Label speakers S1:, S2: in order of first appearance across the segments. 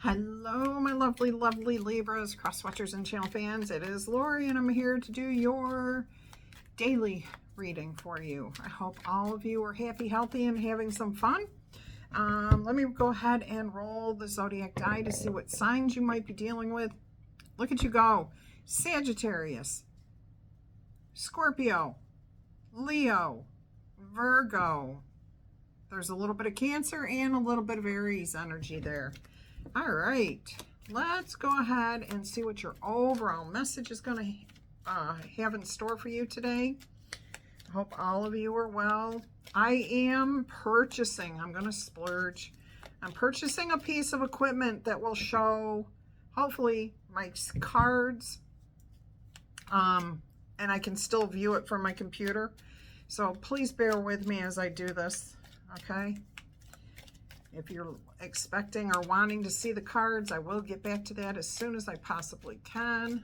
S1: Hello, my lovely, lovely Libras, cross-watchers, and channel fans. It is Laurie, and I'm here to do your daily reading for you. I hope all of you are happy, healthy, and having some fun. Let me go ahead and roll the zodiac die to see what signs you might be dealing with. Look at you go. Sagittarius, Scorpio, Leo, Virgo. There's a little bit of Cancer and a little bit of Aries energy there. All right, let's go ahead and see what your overall message is going to have in store for you today. I hope all of you are well. I am purchasing, I'm going to splurge. I'm purchasing a piece of equipment that will show, hopefully, my cards. And I can still view it from my computer. So please bear with me as I do this, okay? If you're expecting or wanting to see the cards, I will get back to that as soon as I possibly can.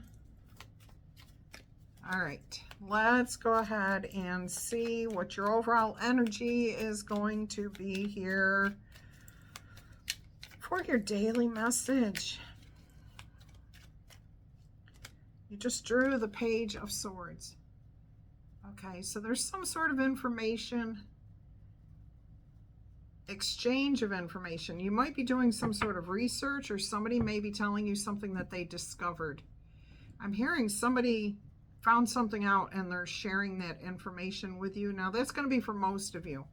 S1: All right, let's go ahead and see what your overall energy is going to be here for your daily message. You just drew the Page of Swords. Okay, so there's some sort of information, exchange of information. You might be doing some sort of research, or somebody may be telling you something that they discovered. I'm hearing somebody found something out and they're sharing that information with you. Now that's going to be for most of you.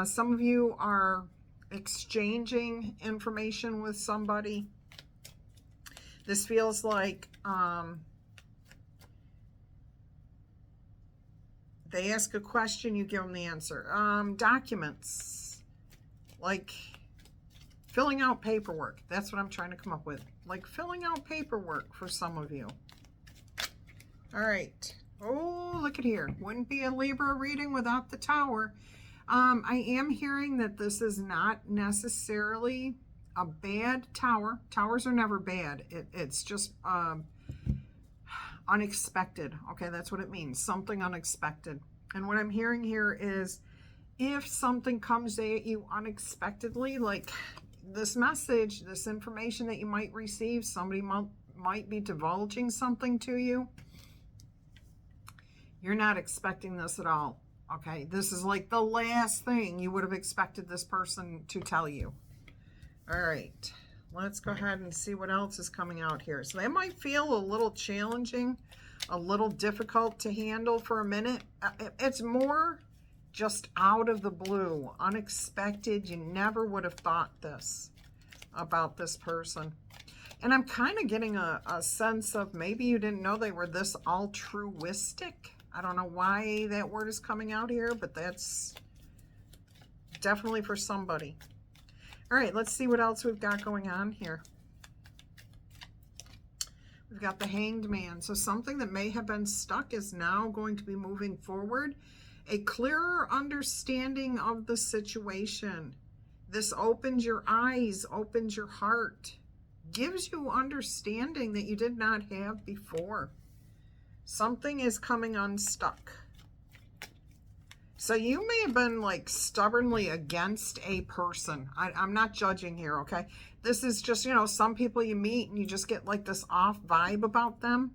S1: Some of you are exchanging information with somebody. This feels like they ask a question, you give them the answer. Documents. Like filling out paperwork. That's what I'm trying to come up with. Like filling out paperwork for some of you. All right. Oh, look at here. Wouldn't be a Libra reading without the Tower. I am hearing that this is not necessarily a bad tower. Towers are never bad. It's just unexpected. Okay, that's what it means. Something unexpected. And what I'm hearing here is, if something comes at you unexpectedly, like this message, this information that you might receive, somebody might be divulging something to you. You're not expecting this at all. Okay, this is like the last thing you would have expected this person to tell you. All right, let's go ahead and see what else is coming out here. So that might feel a little challenging, a little difficult to handle for a minute. It's more just out of the blue, unexpected. You never would have thought this about this person. And I'm kind of getting a sense of maybe you didn't know they were this altruistic. I don't know why that word is coming out here, but that's definitely for somebody. All right, let's see what else we've got going on here. We've got the Hanged Man. So something that may have been stuck is now going to be moving forward. A clearer understanding of the situation. This opens your eyes, opens your heart, gives you understanding that you did not have before. Something is coming unstuck. So you may have been like stubbornly against a person. I'm not judging here, okay? This is just, you know, some people you meet and you just get like this off vibe about them.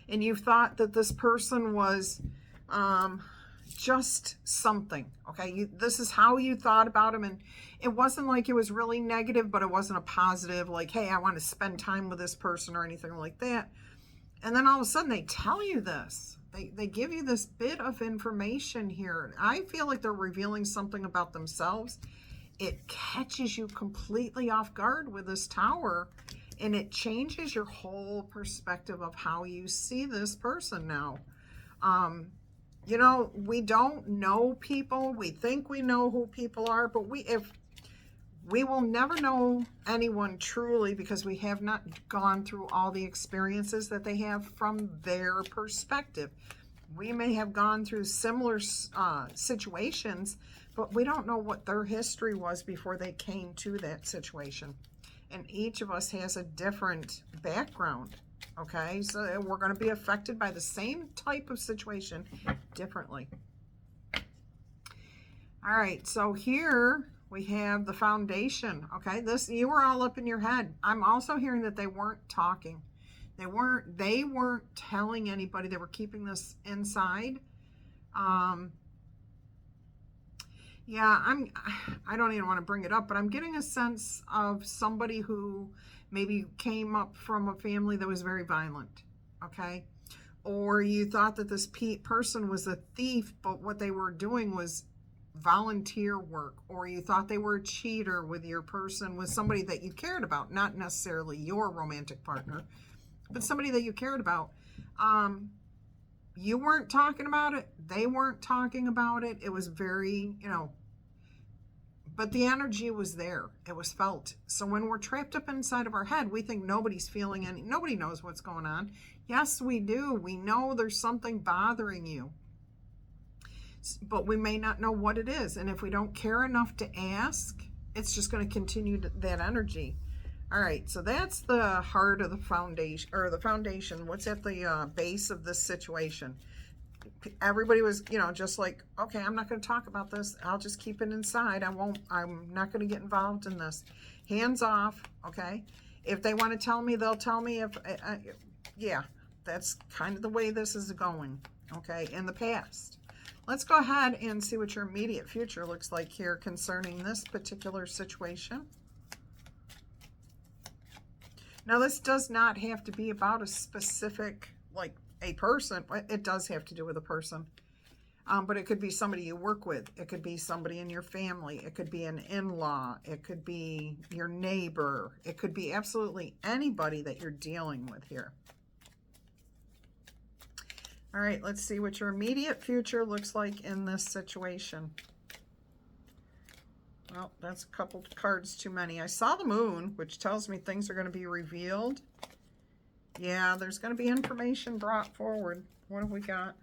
S1: And you thought that this person was just something, okay? This is how you thought about him, and it wasn't like it was really negative, but it wasn't a positive, like, hey, I want to spend time with this person or anything like that. And then all of a sudden they tell you this. They give you this bit of information here. I feel like they're revealing something about themselves. It catches you completely off guard with this Tower, and it changes your whole perspective of how you see this person now. You know, we don't know people. We think we know who people are, but we will never know anyone truly because we have not gone through all the experiences that they have from their perspective. We may have gone through similar situations, but we don't know what their history was before they came to that situation. And each of us has a different background. Okay, so we're going to be affected by the same type of situation differently. All right, so here We have the foundation. Okay, this, you were all up in your head. I'm also hearing that they weren't talking. They weren't telling anybody. They were keeping this inside. Yeah, I don't even want to bring it up, but I'm getting a sense of somebody who maybe came up from a family that was very violent. Okay, or you thought that this person was a thief, but what they were doing was volunteer work, or you thought they were a cheater with your person, with somebody that you cared about, not necessarily your romantic partner, but somebody that you cared about. You weren't talking about it. They weren't talking about it. It was very, but the energy was there. It was felt. So when we're trapped up inside of our head, we think nobody's feeling nobody knows what's going on. Yes, we do. We know there's something bothering you, but we may not know what it is. And if we don't care enough to ask, it's just going to continue that energy. All right, so that's the heart of the foundation, or the foundation. What's at the base of this situation? Everybody was, just like, okay, I'm not going to talk about this. I'll just keep it inside. I'm not going to get involved in this. Hands off, okay? If they want to tell me, they'll tell me. Yeah, that's kind of the way this is going, okay, in the past. Let's go ahead and see what your immediate future looks like here concerning this particular situation. Now, this does not have to be about a specific, like a person. It does have to do with a person. But it could be somebody you work with. It could be somebody in your family. It could be an in-law. It could be your neighbor. It could be absolutely anybody that you're dealing with here. All right, let's see what your immediate future looks like in this situation. Well, that's a couple cards too many. I saw the moon, which tells me things are going to be revealed. Yeah, there's going to be information brought forward. What have we got?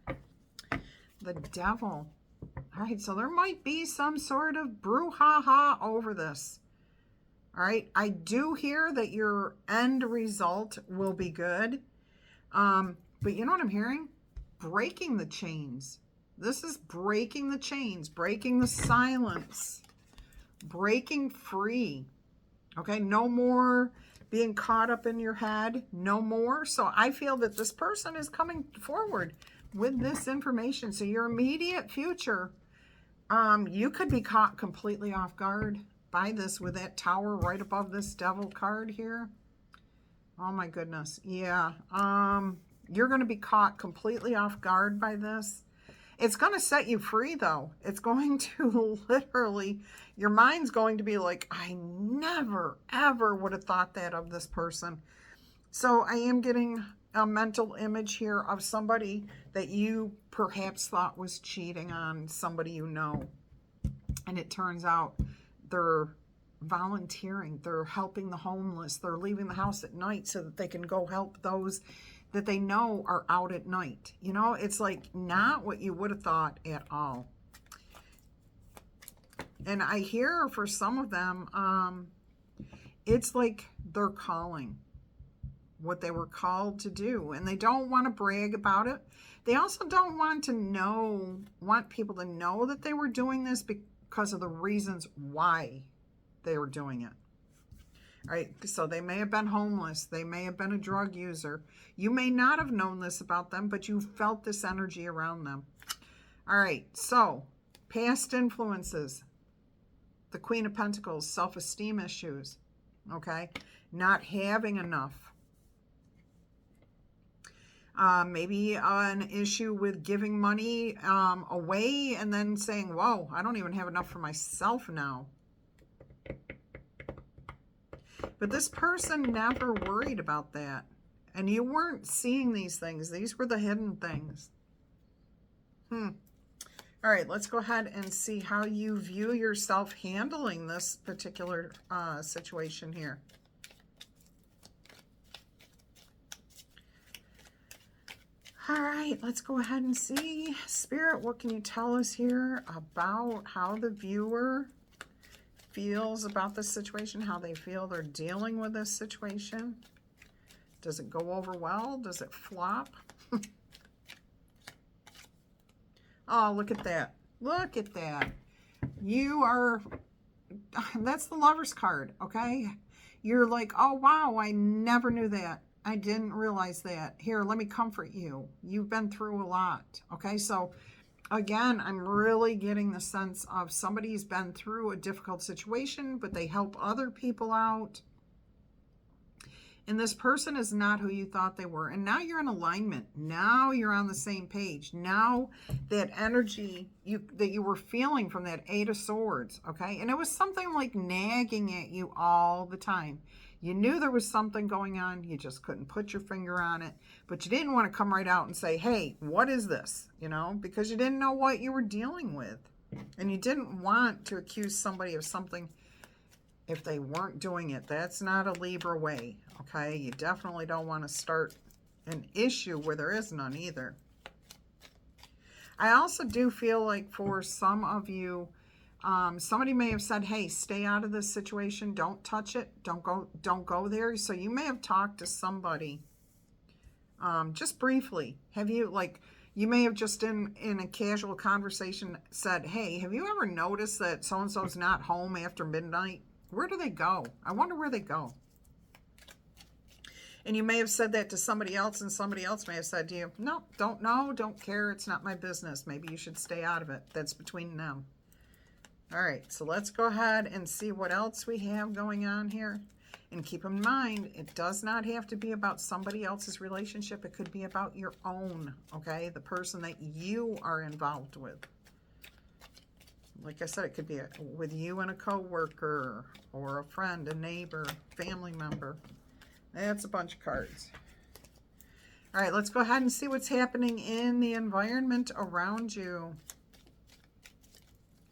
S1: The devil. All right, so there might be some sort of brouhaha over this. All right, I do hear that your end result will be good. But you know what I'm hearing? Breaking the chains. This is breaking the chains, breaking the silence. Breaking free. Okay, no more being caught up in your head. No more. So I feel that this person is coming forward with this information. So your immediate future, you could be caught completely off guard by this with that tower right above this devil card here. Oh my goodness. Yeah. You're going to be caught completely off guard by this. It's going to set you free, though. It's going to literally, your mind's going to be like, I never, ever would have thought that of this person. So I am getting a mental image here of somebody that you perhaps thought was cheating on somebody you know. And it turns out they're volunteering. They're helping the homeless. They're leaving the house at night so that they can go help those that they know are out at night. It's like not what you would have thought at all. And I hear for some of them, it's like they're calling what they were called to do. And they don't want to brag about it. They also don't want people to know that they were doing this because of the reasons why they were doing it. All right, so they may have been homeless. They may have been a drug user. You may not have known this about them, but you felt this energy around them. All right, so past influences. The Queen of Pentacles, self-esteem issues, okay? Not having enough. Maybe an issue with giving money away and then saying, whoa, I don't even have enough for myself now. But this person never worried about that. And you weren't seeing these things. These were the hidden things. All right, let's go ahead and see how you view yourself handling this particular situation here. All right, let's go ahead and see. Spirit, what can you tell us here about how the viewer feels about this situation, how they feel they're dealing with this situation? Does it go over well? Does it flop? Oh, look at that. Look at that. You are that's the Lover's card, okay? You're like, oh, wow, I never knew that. I didn't realize that. Here, let me comfort you. You've been through a lot, okay? So, again, I'm really getting the sense of somebody's been through a difficult situation, but they help other people out. And this person is not who you thought they were. And now you're in alignment. Now you're on the same page. Now that energy that you were feeling from that Eight of Swords, okay? And it was something like nagging at you all the time. You knew there was something going on. You just couldn't put your finger on it. But you didn't want to come right out and say, hey, what is this? You know, because you didn't know what you were dealing with. And you didn't want to accuse somebody of something if they weren't doing it. That's not a Libra way, okay? You definitely don't want to start an issue where there is none either. I also do feel like for some of you, somebody may have said, hey, stay out of this situation. Don't touch it. Don't go there. So you may have talked to somebody just briefly. Have you, like, you may have just in a casual conversation said, hey, have you ever noticed that so-and-so's not home after midnight? Where do they go? I wonder where they go. And you may have said that to somebody else, and somebody else may have said to you, no, don't know, don't care, it's not my business. Maybe you should stay out of it. That's between them. All right, so let's go ahead and see what else we have going on here. And keep in mind, it does not have to be about somebody else's relationship. It could be about your own, okay? The person that you are involved with. Like I said, it could be with you and a coworker or a friend, a neighbor, family member. That's a bunch of cards. All right, let's go ahead and see what's happening in the environment around you.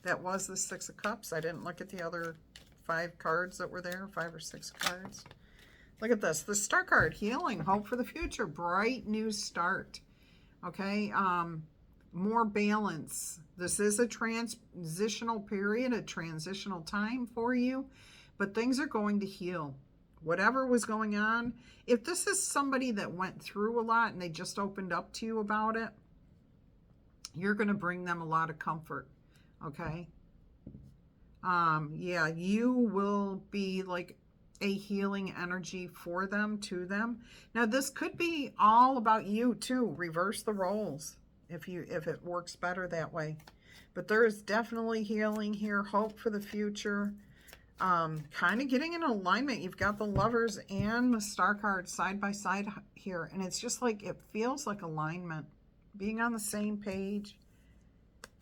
S1: That was the Six of Cups. I didn't look at the other 5 cards that were there, 5 or 6 cards. Look at this. The Star card, healing, hope for the future, bright new start. Okay, more balance. This is a transitional period, a transitional time for you, but things are going to heal. Whatever was going on, if this is somebody that went through a lot and they just opened up to you about it, you're going to bring them a lot of comfort, okay? Yeah, you will be like a healing energy for them, to them. Now, this could be all about you too. Reverse the roles if it works better that way. But there is definitely healing here, hope for the future. Kind of getting in alignment. You've got the Lovers and the Star card side by side here, and it's just like, it feels like alignment, being on the same page.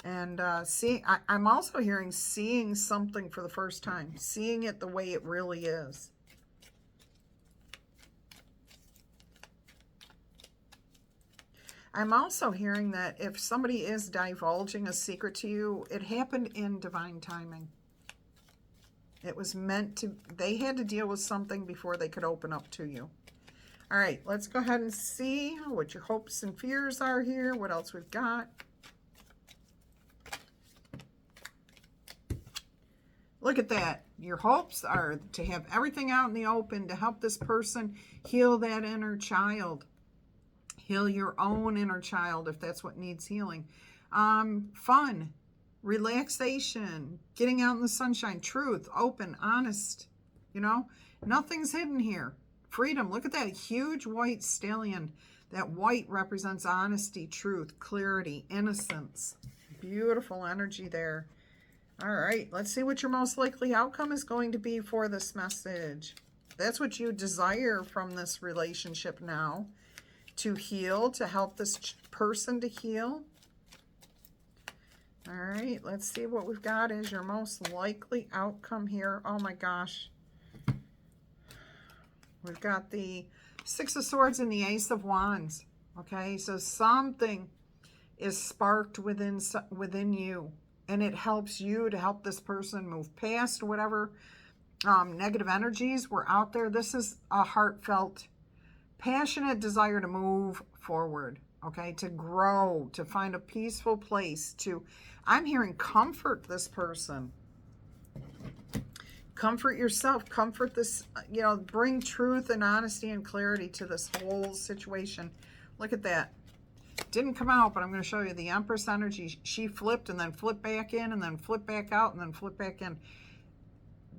S1: And I'm also hearing seeing something for the first time, seeing it the way it really is. I'm also hearing that if somebody is divulging a secret to you, it happened in divine timing. It was meant to, they had to deal with something before they could open up to you. All right, let's go ahead and see what your hopes and fears are here, what else we've got. Look at that. Your hopes are to have everything out in the open, to help this person heal that inner child. Heal your own inner child if that's what needs healing. Fun, relaxation, getting out in the sunshine, truth, open, honest. You know, nothing's hidden here. Freedom. Look at that huge white stallion. That white represents honesty, truth, clarity, innocence. Beautiful energy there. All right, let's see what your most likely outcome is going to be for this message. That's what you desire from this relationship now. To heal, to help this person to heal. All right, let's see what we've got as your most likely outcome here. Oh my gosh. We've got the Six of Swords and the Ace of Wands. Okay, so something is sparked within you. And it helps you to help this person move past whatever negative energies were out there. This is a heartfelt, passionate desire to move forward, okay, to grow, to find a peaceful place, to, I'm hearing, comfort this person. Comfort yourself, comfort this, you know, bring truth and honesty and clarity to this whole situation. Look at that. Didn't come out, but I'm going to show you the Empress energy. She flipped and then flipped back in and then flipped back out and then flipped back in.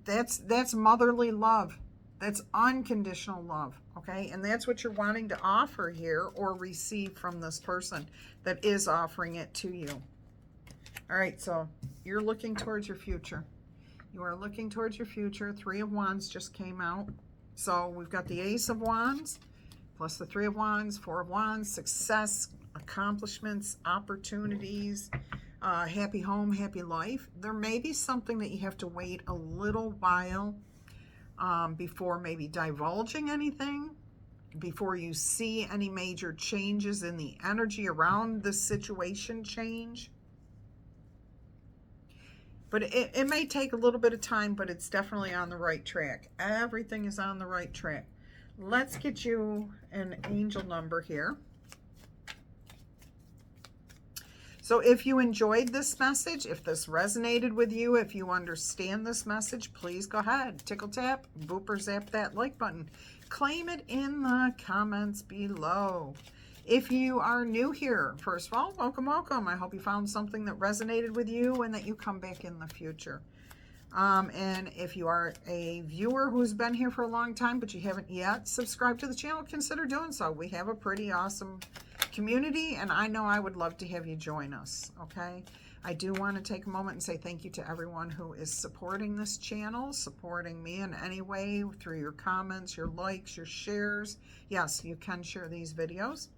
S1: That's motherly love. That's unconditional love, okay? And that's what you're wanting to offer here or receive from this person that is offering it to you. All right, so you're looking towards your future. You are looking towards your future. 3 of Wands just came out. So we've got the Ace of Wands plus the 3 of Wands, 4 of Wands, success, accomplishments, opportunities, happy home, happy life. There may be something that you have to wait a little while before maybe divulging anything, before you see any major changes in the energy around the situation change. But it may take a little bit of time, but it's definitely on the right track. Everything is on the right track. Let's get you an angel number here. So if you enjoyed this message, if this resonated with you, if you understand this message, please go ahead, tickle tap, boop or zap that like button. Claim it in the comments below. If you are new here, first of all, welcome, welcome. I hope you found something that resonated with you and that you come back in the future. And if you are a viewer who's been here for a long time, but you haven't yet subscribed to the channel, consider doing so. We have a pretty awesome community, and I know I would love to have you join us, okay? I do want to take a moment and say thank you to everyone who is supporting this channel, supporting me in any way through your comments, your likes, your shares. Yes, you can share these videos.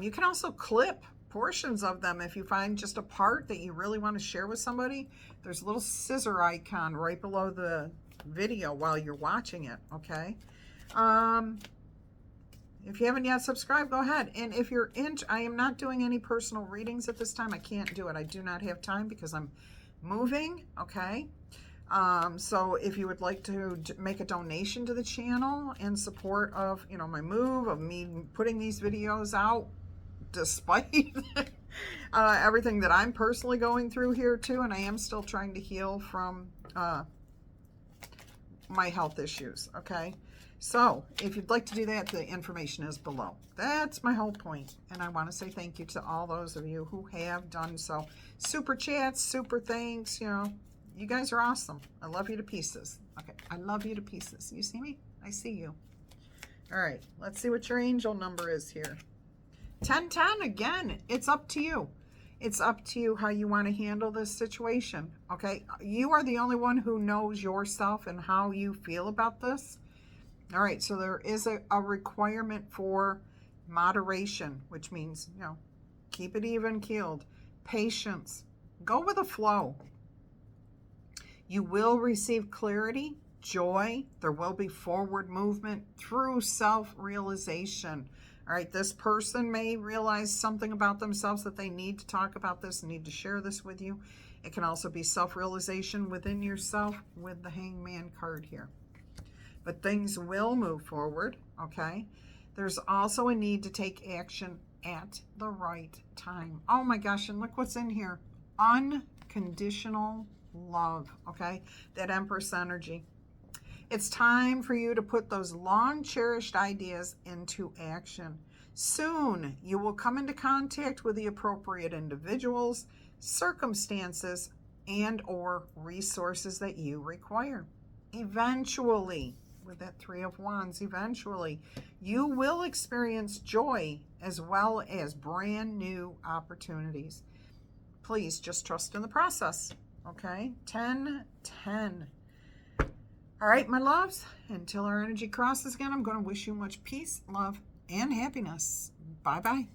S1: You can also clip portions of them if you find just a part that you really want to share with somebody. There's a little scissor icon right below the video while you're watching it, okay? If you haven't yet subscribed, go ahead. And if you're I am not doing any personal readings at this time. I can't do it. I do not have time because I'm moving, okay? So if you would like to make a donation to the channel in support of, you know, my move, of me putting these videos out, despite everything that I'm personally going through here too, and I am still trying to heal from my health issues, okay? So if you'd like to do that, the information is below. That's my whole point. And I want to say thank you to all those of you who have done so. Super chats, super thanks, you know, you guys are awesome. I love you to pieces. Okay, I love you to pieces. You see me? I see you. All right, let's see what your angel number is here. 1010, again, it's up to you. It's up to you how you want to handle this situation, okay? You are the only one who knows yourself and how you feel about this. All right, so there is a requirement for moderation, which means, you know, keep it even keeled. Patience. Go with the flow. You will receive clarity, joy. There will be forward movement through self-realization. All right, this person may realize something about themselves that they need to talk about this, need to share this with you. It can also be self-realization within yourself with the Hangman card here. But things will move forward, okay? There's also a need to take action at the right time. Oh my gosh, and look what's in here. Unconditional love, okay? That Empress energy. It's time for you to put those long-cherished ideas into action. Soon, you will come into contact with the appropriate individuals, circumstances, and or resources that you require. Eventually, with that 3 of Wands, eventually, you will experience joy as well as brand new opportunities. Please just trust in the process, okay? 10-10. All right, my loves, until our energy crosses again, I'm going to wish you much peace, love, and happiness. Bye-bye.